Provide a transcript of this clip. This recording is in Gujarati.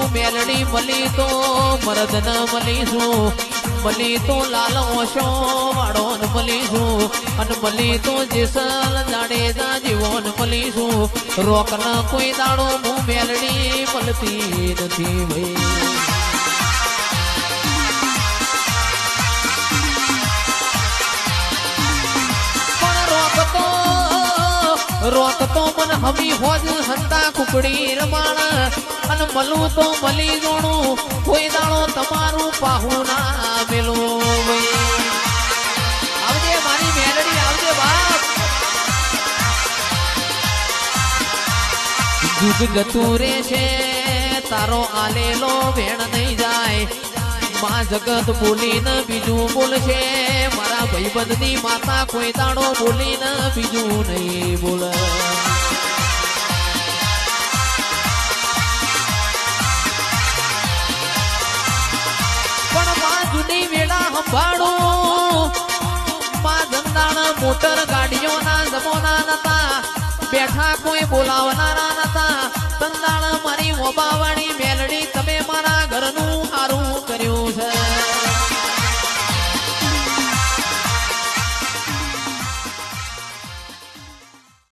હું મેલડી મળી તો મરદ ન મળીશું, મળી તો લાલ ઓશો વાળો ન મળીશું, અને મળી તો જેસલ જાડેજા જીવન મળીશું. રોક ન કોઈ દાડો હું મેલડી મળતી નથી ભાઈ. રોક તો મન હમી હોજ હંતા કુકડી રમાણ, અને મલું તો મલી જોણું કોઈ દાડો તમારું પાહું ના મેલું. આવજે મારી મેલડી આવજે બાપ. જુગ જતું રે છે તારો આલેલો વેણ નહીં જાય, માં જગત બોલીને બીજું બોલશે, મારા ભાઈબંધની માતા કોઈ દાડો બોલીને બીજું નહીં બોલે. પણ માં જુદી વેળા સંભાળું, માં ધંધાના મોટર ગાડીઓના જમોના નતા, બેઠા કોઈ બોલાવનારા નતા, ધંધાણા મારી મોબાવાળી